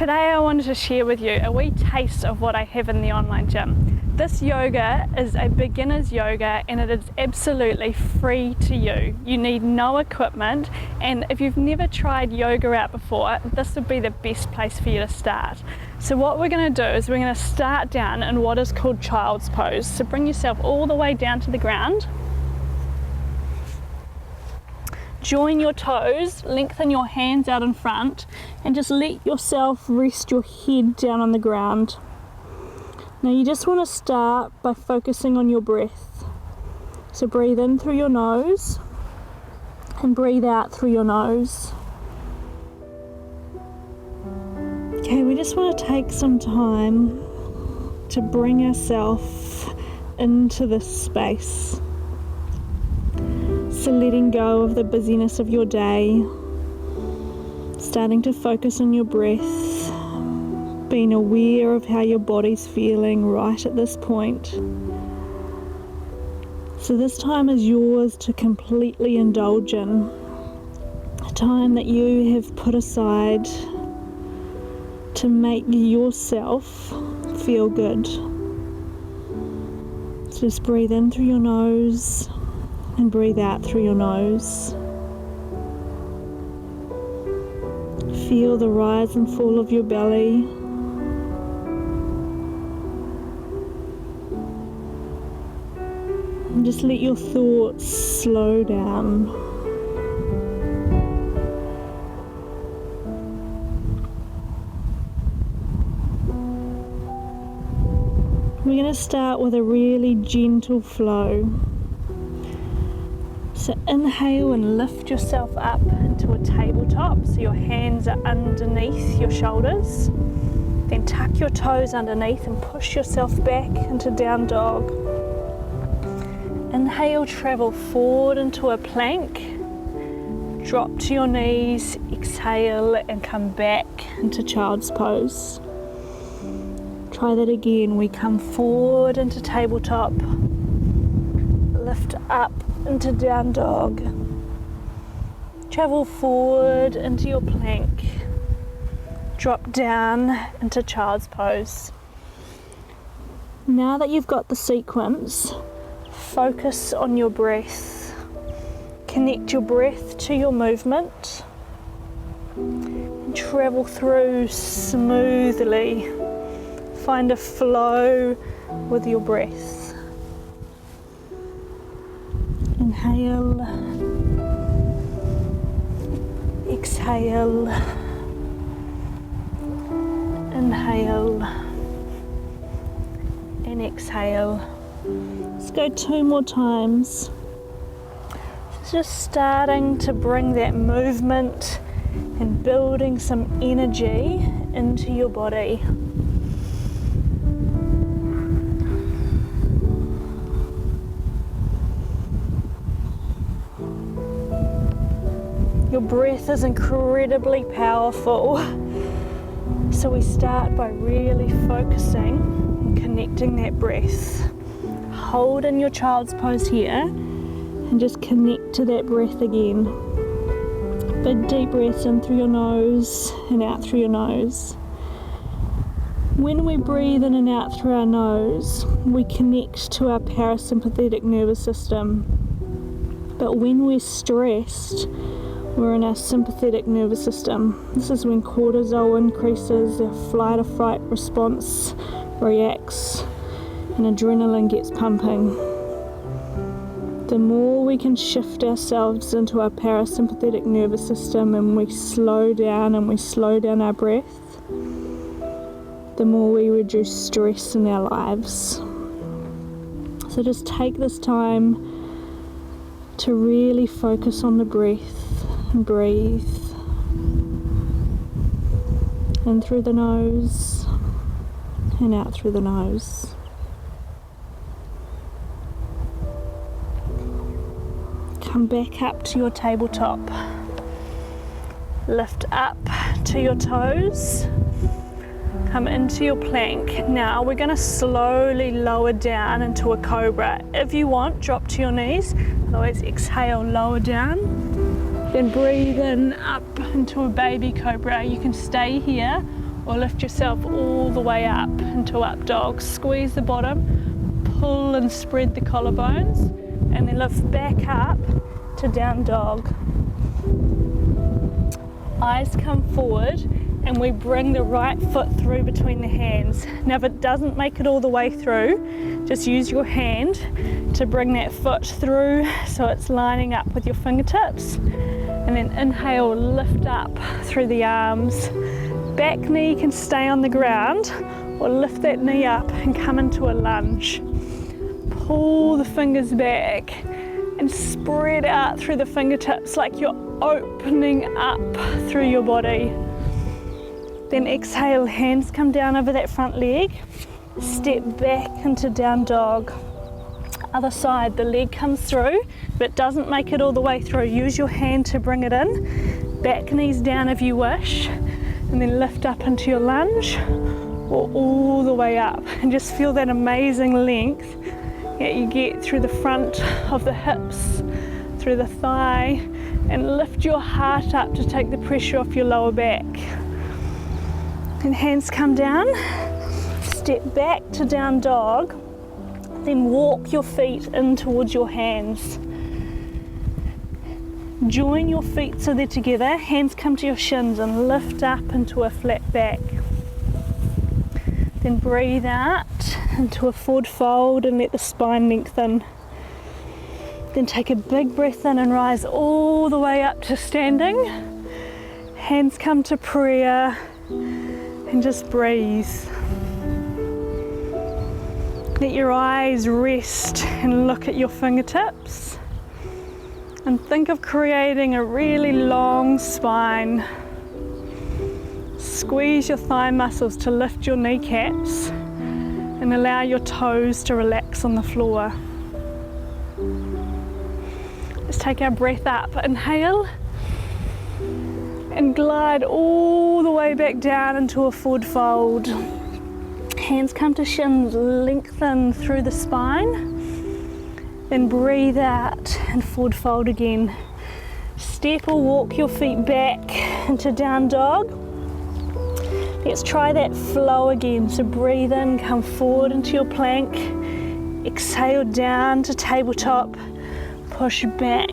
Today I wanted to share with you a wee taste of what I have in the online gym. This yoga is a beginner's yoga and it is absolutely free to you. You need no equipment, and if you've never tried yoga out before, this would be the best place for you to start. So what we're going to do is we're going to start down in what is called child's pose. So bring yourself all the way down to the ground. Join your toes, lengthen your hands out in front, and just let yourself rest your head down on the ground. Now you just want to start by focusing on your breath. So breathe in through your nose and breathe out through your nose. Okay, we just want to take some time to bring ourselves into this space. So letting go of the busyness of your day, starting to focus on your breath, being aware of how your body's feeling right at this point. So this time is yours to completely indulge in, a time that you have put aside to make yourself feel good. So just breathe in through your nose and breathe out through your nose. Feel the rise and fall of your belly. And just let your thoughts slow down. We're going to start with a really gentle flow. So inhale and lift yourself up into a tabletop, so your hands are underneath your shoulders. Then tuck your toes underneath and push yourself back into down dog. Inhale, travel forward into a plank. Drop to your knees, exhale and come back into child's pose. Try that again. We come forward into tabletop, lift up into down dog, travel forward into your plank, drop down into child's pose. Now that you've got the sequence, focus on your breath. Connect your breath to your movement and travel through smoothly. Find a flow with your breath. Inhale, exhale, inhale, and exhale. Let's go 2 more times. Just starting to bring that movement and building some energy into your body. Your breath is incredibly powerful, so we start by really focusing and connecting that breath. Hold in your child's pose here and just connect to that breath again. Big deep breaths in through your nose and out through your nose. When we breathe in and out through our nose, we connect to our parasympathetic nervous system. But when we're stressed, we're in our sympathetic nervous system. This is when cortisol increases, our flight or fright response reacts, and adrenaline gets pumping. The more we can shift ourselves into our parasympathetic nervous system and we slow down our breath, the more we reduce stress in our lives. So just take this time to really focus on the breath. And breathe in through the nose and out through the nose. Come back up to your tabletop. Lift up to your toes. Come into your plank. Now we're going to slowly lower down into a cobra. If you want, drop to your knees. Otherwise, exhale, lower down. Then breathe in up into a baby cobra. You can stay here or lift yourself all the way up into up dog. Squeeze the bottom, pull and spread the collarbones, and then lift back up to down dog. Eyes come forward, and we bring the right foot through between the hands. Now if it doesn't make it all the way through, just use your hand to bring that foot through so it's lining up with your fingertips. And then inhale, lift up through the arms. Back knee can stay on the ground, or lift that knee up and come into a lunge. Pull the fingers back and spread out through the fingertips like you're opening up through your body. Then exhale, hands come down over that front leg. Step back into down dog. Other side, the leg comes through, but doesn't make it all the way through. Use your hand to bring it in. Back knees down if you wish. And then lift up into your lunge, or all the way up. And just feel that amazing length that you get through the front of the hips, through the thigh, and lift your heart up to take the pressure off your lower back. And hands come down, step back to down dog, then walk your feet in towards your hands. Join your feet so they're together, hands come to your shins and lift up into a flat back. Then breathe out into a forward fold and let the spine lengthen. Then take a big breath in and rise all the way up to standing. Hands come to prayer and just breathe. Let your eyes rest and look at your fingertips. And think of creating a really long spine. Squeeze your thigh muscles to lift your kneecaps and allow your toes to relax on the floor. Let's take our breath up. Inhale and glide all the way back down into a forward fold. Hands come to shins, lengthen through the spine. Then breathe out and forward fold again. Step or walk your feet back into down dog. Let's try that flow again. So breathe in, come forward into your plank. Exhale down to tabletop. Push back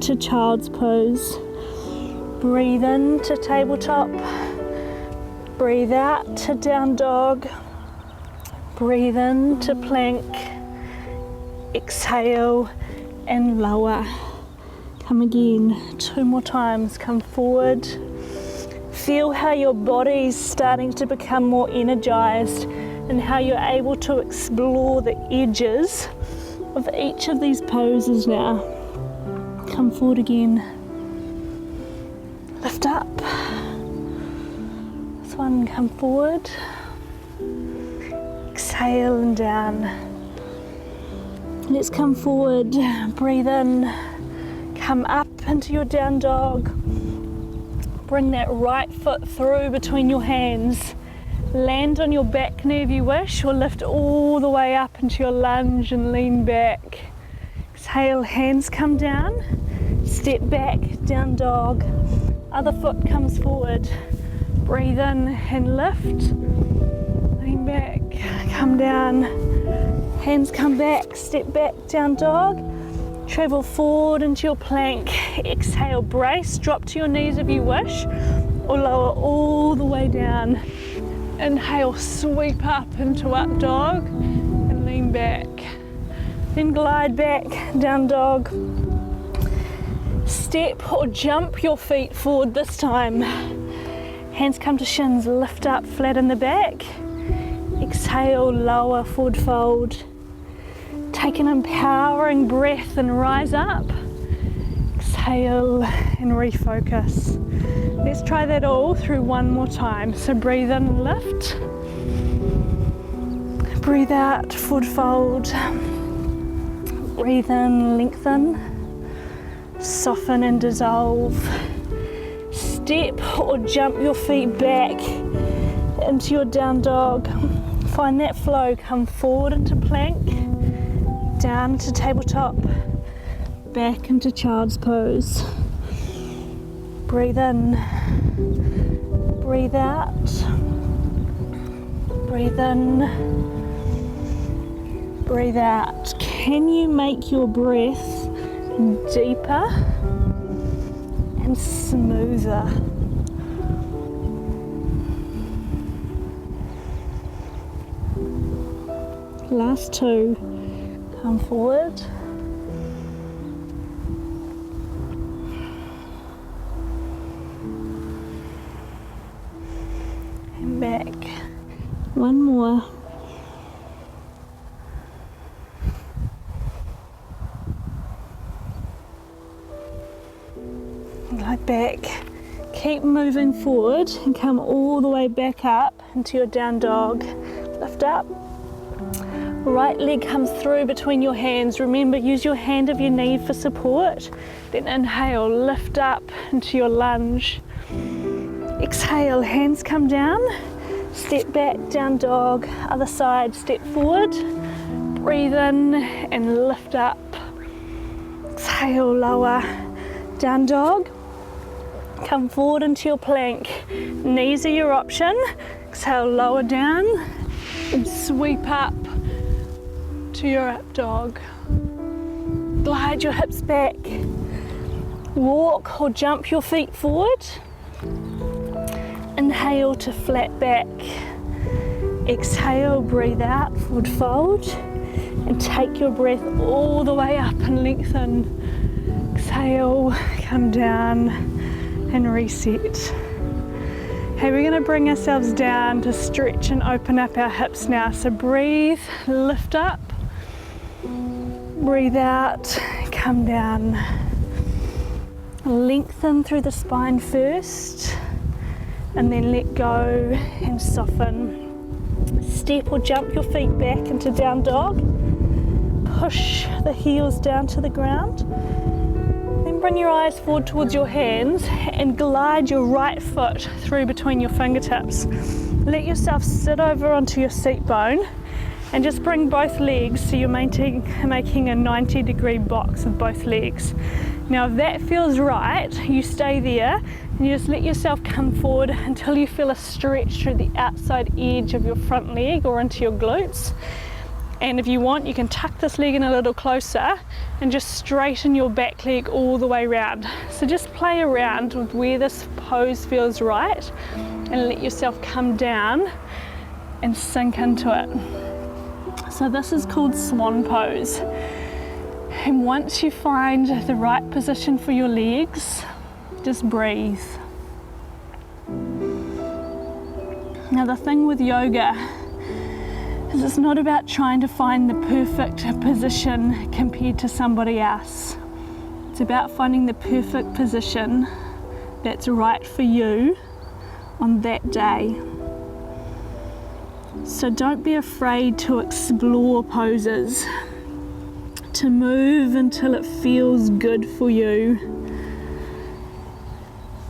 to child's pose. Breathe in to tabletop. Breathe out to down dog. Breathe in to plank. Exhale and lower. Come again, 2 more times. Come forward. Feel how your body's starting to become more energized and how you're able to explore the edges of each of these poses now. Come forward again. Lift up. This one, come forward. Exhale and down. Let's come forward. Breathe in. Come up into your down dog. Bring that right foot through between your hands. Land on your back knee if you wish, or lift all the way up into your lunge and lean back. Exhale, hands come down. Step back, down dog. Other foot comes forward. Breathe in and lift. Lean back, come down. Hands come back, step back, down dog. Travel forward into your plank. Exhale, brace, drop to your knees if you wish, or lower all the way down. Inhale, sweep up into up dog and lean back. Then glide back, down dog. Step or jump your feet forward this time. Hands come to shins, lift up flat in the back. Exhale, lower, forward fold. Take an empowering breath and rise up. Exhale and refocus. Let's try that all through one more time. So breathe in and lift. Breathe out, forward fold. Breathe in, lengthen. Soften and dissolve. Step or jump your feet back into your down dog. Find that flow. Come forward into plank. Down to tabletop, back into child's pose. Breathe in, breathe out, Breathe in, breathe out. Can you make your breath deeper and smoother? Last two. Come forward. And back. One more. Go back. Keep moving forward and come all the way back up into your down dog. Lift up. Right leg comes through between your hands. Remember, use your hand if you need for support. Then inhale, lift up into your lunge. Exhale, hands come down. Step back, down dog. Other side, step forward. Breathe in and lift up. Exhale, lower. Down dog. Come forward into your plank. Knees are your option. Exhale, lower down and sweep up to your up dog. Glide your hips back. Walk or jump your feet forward. Inhale to flat back. Exhale, breathe out, forward fold. And take your breath all the way up and lengthen. Exhale, come down and reset. Okay, we're going to bring ourselves down to stretch and open up our hips now. So breathe, lift up. Breathe out, come down. Lengthen through the spine first, and then let go and soften. Step or jump your feet back into down dog. Push the heels down to the ground. Then bring your eyes forward towards your hands and glide your right foot through between your fingertips. Let yourself sit over onto your seat bone. And just bring both legs so you're making a 90-degree box with both legs. Now if that feels right, you stay there and you just let yourself come forward until you feel a stretch through the outside edge of your front leg or into your glutes. And if you want, you can tuck this leg in a little closer and just straighten your back leg all the way around. So just play around with where this pose feels right and let yourself come down and sink into it. So this is called swan pose. And once you find the right position for your legs, just breathe. Now the thing with yoga is it's not about trying to find the perfect position compared to somebody else. It's about finding the perfect position that's right for you on that day. So don't be afraid to explore poses, to move until it feels good for you.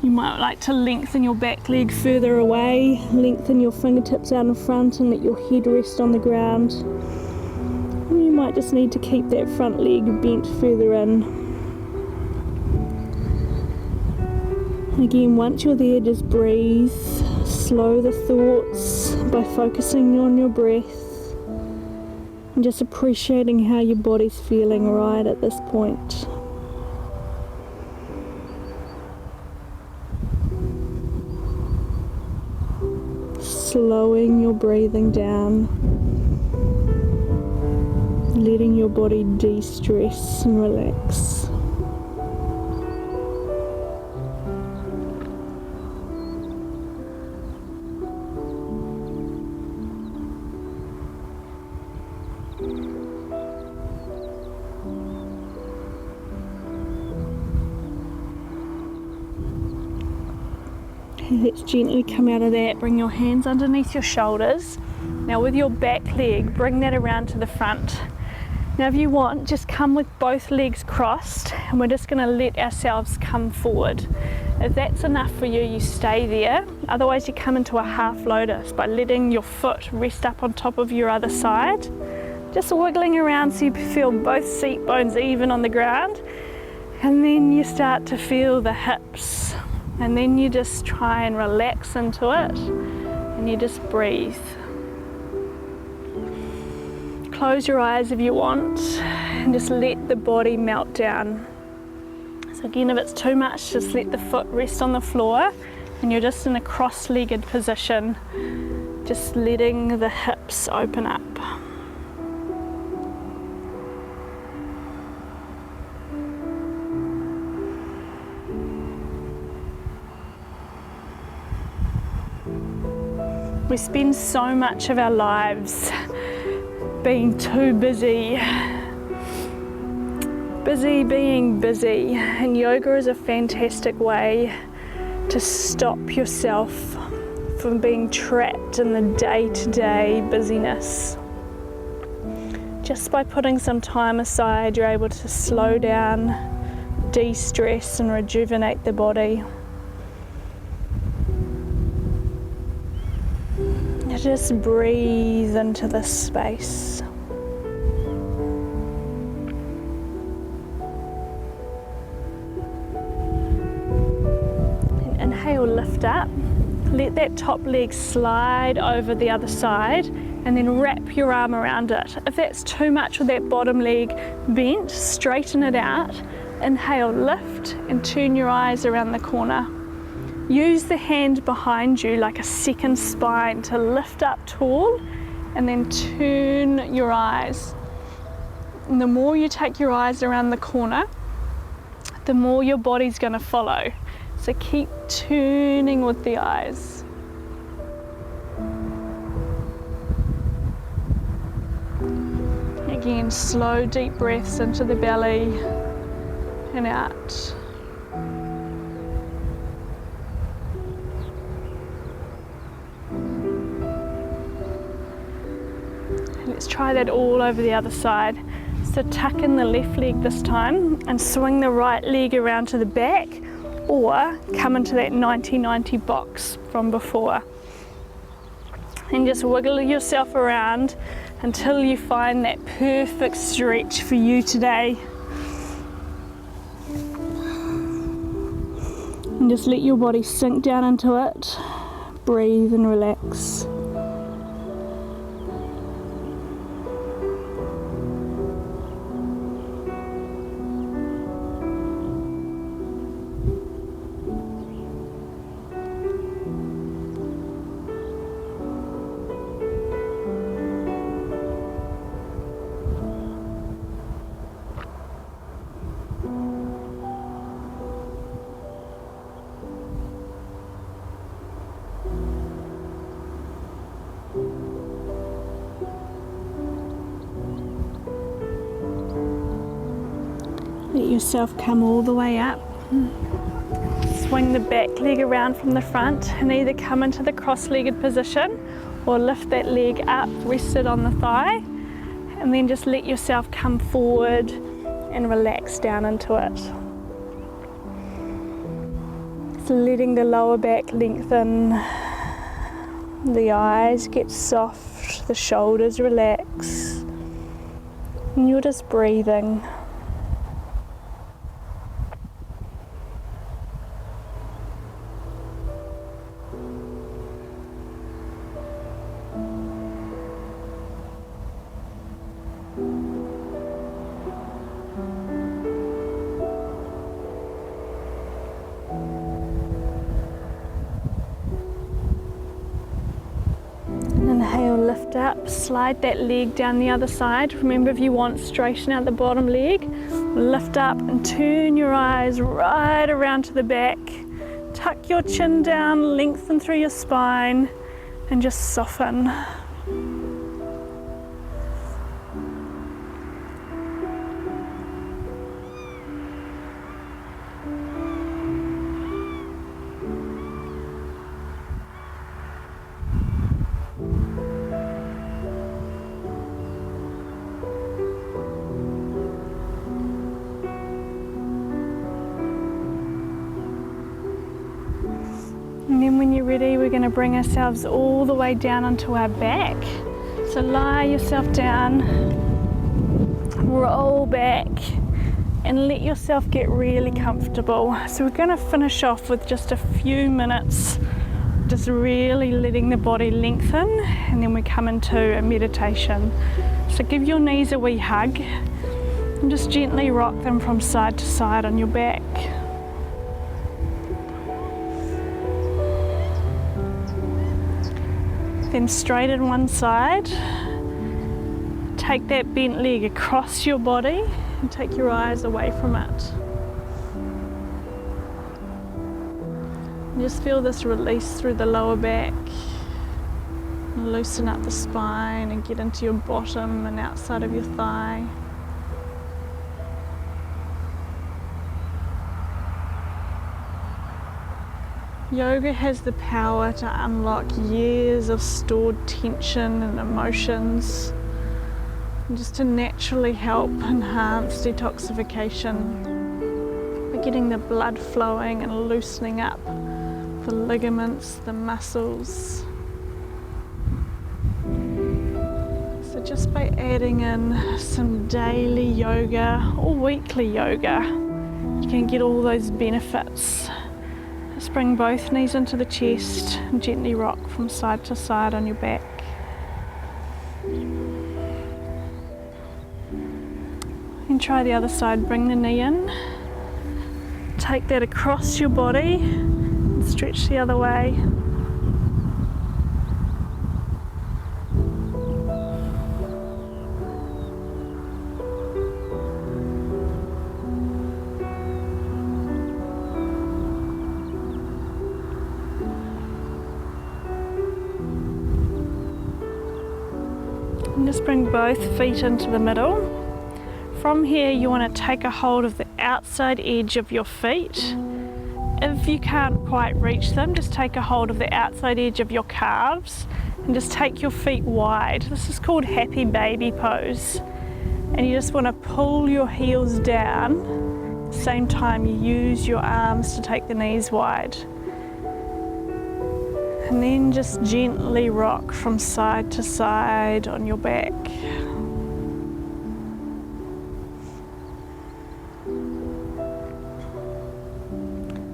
You might like to lengthen your back leg further away, lengthen your fingertips out in front and let your head rest on the ground. And you might just need to keep that front leg bent further in. Again, once you're there, just breathe. Slow the thoughts by focusing on your breath and just appreciating how your body's feeling right at this point. Slowing your breathing down, letting your body de-stress and relax. Let's gently come out of that. Bring your hands underneath your shoulders. Now with your back leg, bring that around to the front. Now if you want, just come with both legs crossed and we're just going to let ourselves come forward. If that's enough for you, you stay there. Otherwise you come into a half lotus by letting your foot rest up on top of your other side. Just wiggling around so you feel both seat bones even on the ground. And then you start to feel the hips. And then you just try and relax into it and you just breathe. close your eyes if you want and just let the body melt down. So again, if it's too much, just let the foot rest on the floor and you're just in a cross-legged position, just letting the hips open up. We spend so much of our lives being too busy being busy, and yoga is a fantastic way to stop yourself from being trapped in the day-to-day busyness. Just by putting some time aside, you're able to slow down, de-stress and rejuvenate the body. Just breathe into this space. And inhale, lift up. Let that top leg slide over the other side and then wrap your arm around it. If that's too much with that bottom leg bent, straighten it out. Inhale, lift and turn your eyes around the corner. Use the hand behind you like a second spine to lift up tall and then turn your eyes. And the more you take your eyes around the corner, the more your body's going to follow. So keep turning with the eyes. Again, slow deep breaths into the belly and out. Let's try that all over the other side. So tuck in the left leg this time and swing the right leg around to the back, or come into that 90-90 box from before. And just wiggle yourself around until you find that perfect stretch for you today. And just let your body sink down into it. Breathe and relax. Let yourself come all the way up. Swing the back leg around from the front and either come into the cross-legged position or lift that leg up, rest it on the thigh, and then just let yourself come forward and relax down into it. So letting the lower back lengthen, the eyes get soft, the shoulders relax, and you're just breathing. Inhale, lift up, slide that leg down the other side. Remember, if you want, straighten out the bottom leg. Lift up and turn your eyes right around to the back. Tuck your chin down, lengthen through your spine, and just soften. And then when you're ready, we're going to bring ourselves all the way down onto our back. So lie yourself down, roll back, and let yourself get really comfortable. So we're going to finish off with just a few minutes, just really letting the body lengthen, and then we come into a meditation. So give your knees a wee hug and just gently rock them from side to side on your back. Then straighten one side. Take that bent leg across your body and take your eyes away from it. And just feel this release through the lower back. And loosen up the spine and get into your bottom and outside of your thigh. Yoga has the power to unlock years of stored tension and emotions, and just to naturally help enhance detoxification by getting the blood flowing and loosening up the ligaments, the muscles. So just by adding in some daily yoga or weekly yoga, you can get all those benefits. Just bring both knees into the chest and gently rock from side to side on your back. And try the other side. Bring the knee in. Take that across your body and stretch the other way. And just bring both feet into the middle. From here you want to take a hold of the outside edge of your feet. If you can't quite reach them, just take a hold of the outside edge of your calves and just take your feet wide. This is called happy baby pose. And you just want to pull your heels down. At the same time you use your arms to take the knees wide. And then just gently rock from side to side on your back.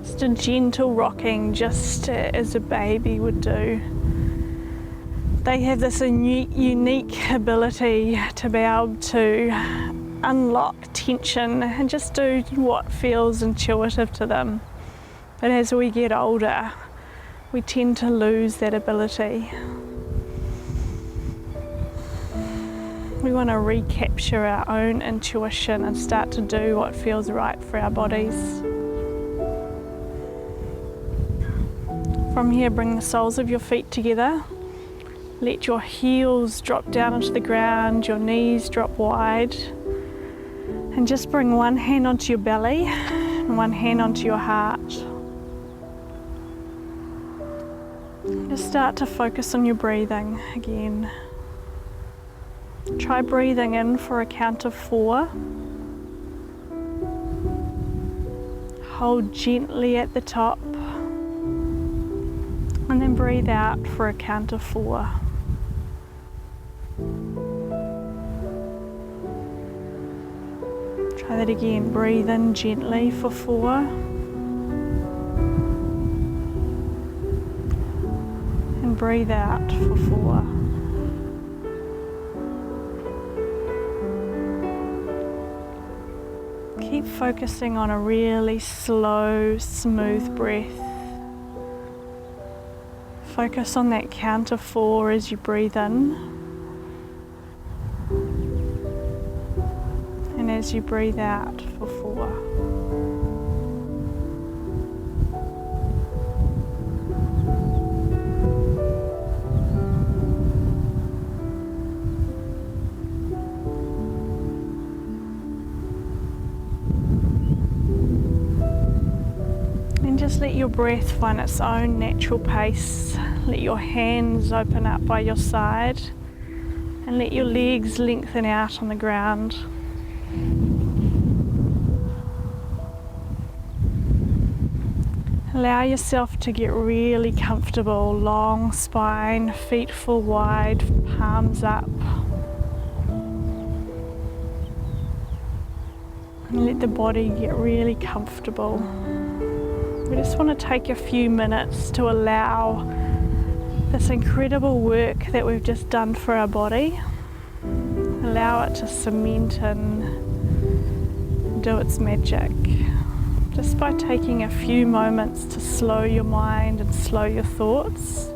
Just a gentle rocking, just as a baby would do. They have this unique ability to be able to unlock tension and just do what feels intuitive to them. But as we get older, we tend to lose that ability. We want to recapture our own intuition and start to do what feels right for our bodies. From here, bring the soles of your feet together. Let your heels drop down onto the ground, your knees drop wide. And just bring one hand onto your belly and one hand onto your heart. Just start to focus on your breathing again. Try breathing in for a count of 4. Hold gently at the top. And then breathe out for a count of 4. Try that again. Breathe in gently for 4. And breathe out for 4. Keep focusing on a really slow, smooth breath. Focus on that count of 4 as you breathe in. And as you breathe out for 4. Just let your breath find its own natural pace. Let your hands open up by your side and let your legs lengthen out on the ground. Allow yourself to get really comfortable. Long spine, feet full wide, palms up. And let the body get really comfortable. We just want to take a few minutes to allow this incredible work that we've just done for our body. allow it to cement in, do its magic. Just by taking a few moments to slow your mind and slow your thoughts,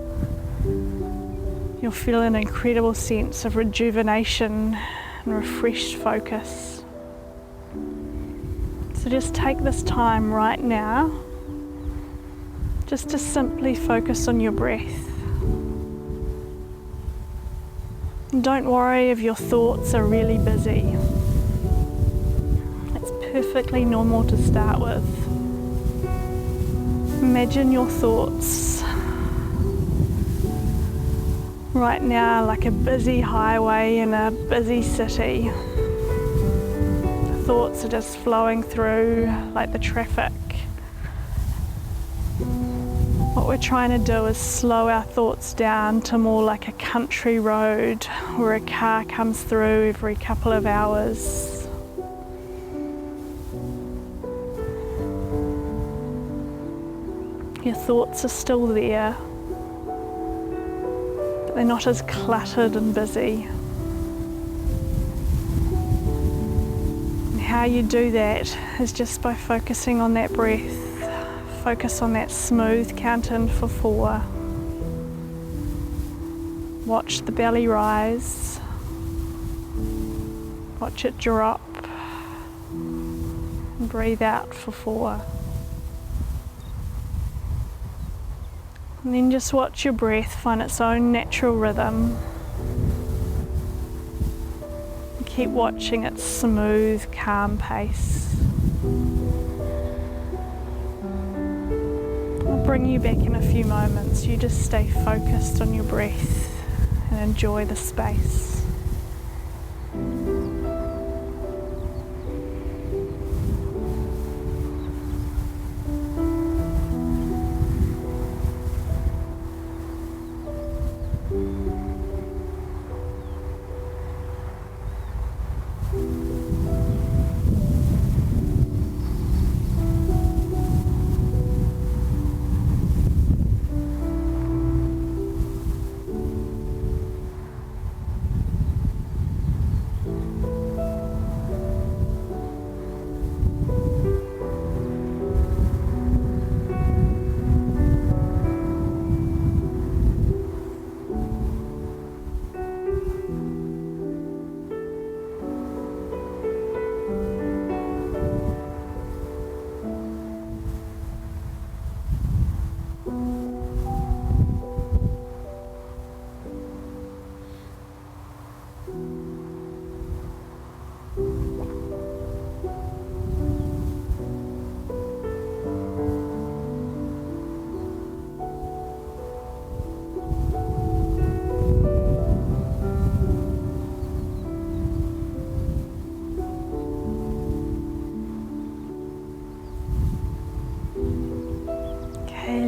you'll feel an incredible sense of rejuvenation and refreshed focus. So just take this time right now just to simply focus on your breath. And don't worry if your thoughts are really busy. It's perfectly normal to start with. Imagine your thoughts right now like a busy highway in a busy city. The thoughts are just flowing through like the traffic. What we're trying to do is slow our thoughts down to more like a country road where a car comes through every couple of hours. Your thoughts are still there, but they're not as cluttered and busy. And how you do that is just by focusing on that breath. Focus on that smooth count in for 4. Watch the belly rise. Watch it drop. And breathe out for 4. And then just watch your breath find its own natural rhythm. And keep watching its smooth, calm pace. I'll bring you back in a few moments. You just stay focused on your breath and enjoy the space.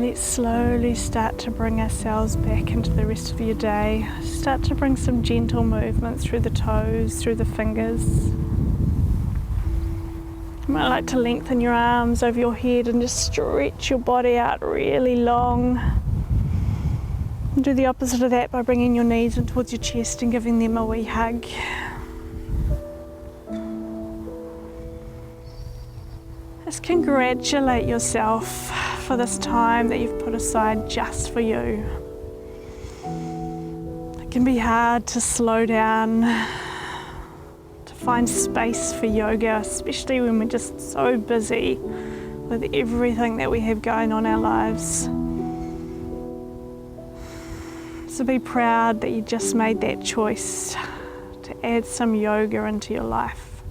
Let's slowly start to bring ourselves back into the rest of your day. Start to bring some gentle movement through the toes, through the fingers. You might like to lengthen your arms over your head and just stretch your body out really long. And do the opposite of that by bringing your knees in towards your chest and giving them a wee hug. Just congratulate yourself for this time that you've put aside just for you. It can be hard to slow down, to find space for yoga, especially when we're just so busy with everything that we have going on in our lives. So be proud that you just made that choice to add some yoga into your life.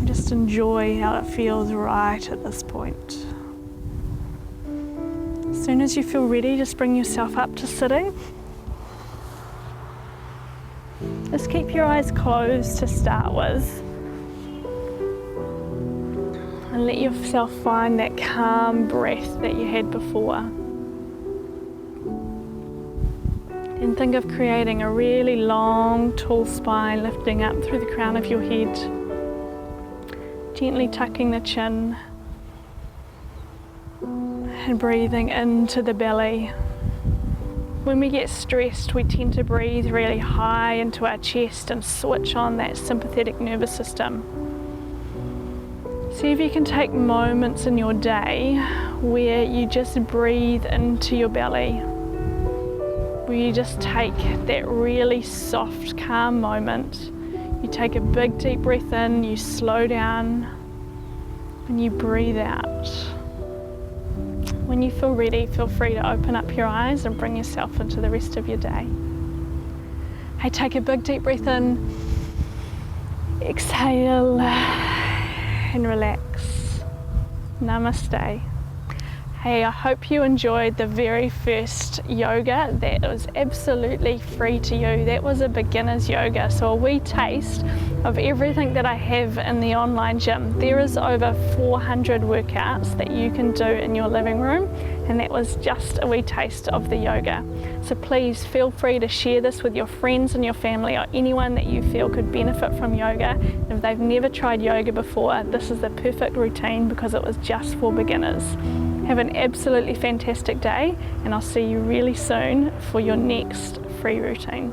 Just enjoy how it feels right at this point. As soon as you feel ready, just bring yourself up to sitting. Just keep your eyes closed to start with. And let yourself find that calm breath that you had before. And think of creating a really long, tall spine lifting up through the crown of your head. Gently tucking the chin and breathing into the belly When we get stressed, we tend to breathe really high into our chest and switch on that sympathetic nervous system. See if you can take moments in your day where you just breathe into your belly, where you just take that really soft, calm moment. You take a big deep breath in, you slow down, and you breathe out. When you feel ready, feel free to open up your eyes and bring yourself into the rest of your day. Hey, take a big deep breath in, exhale, and relax. Namaste. Hey, I hope you enjoyed the very first yoga. That was absolutely free to you. That was a beginner's yoga, so a wee taste of everything that I have in the online gym. There is over 400 workouts that you can do in your living room, and that was just a wee taste of the yoga. So please feel free to share this with your friends and your family or anyone that you feel could benefit from yoga. And if they've never tried yoga before, this is the perfect routine because it was just for beginners. Have an absolutely fantastic day, and I'll see you really soon for your next free routine.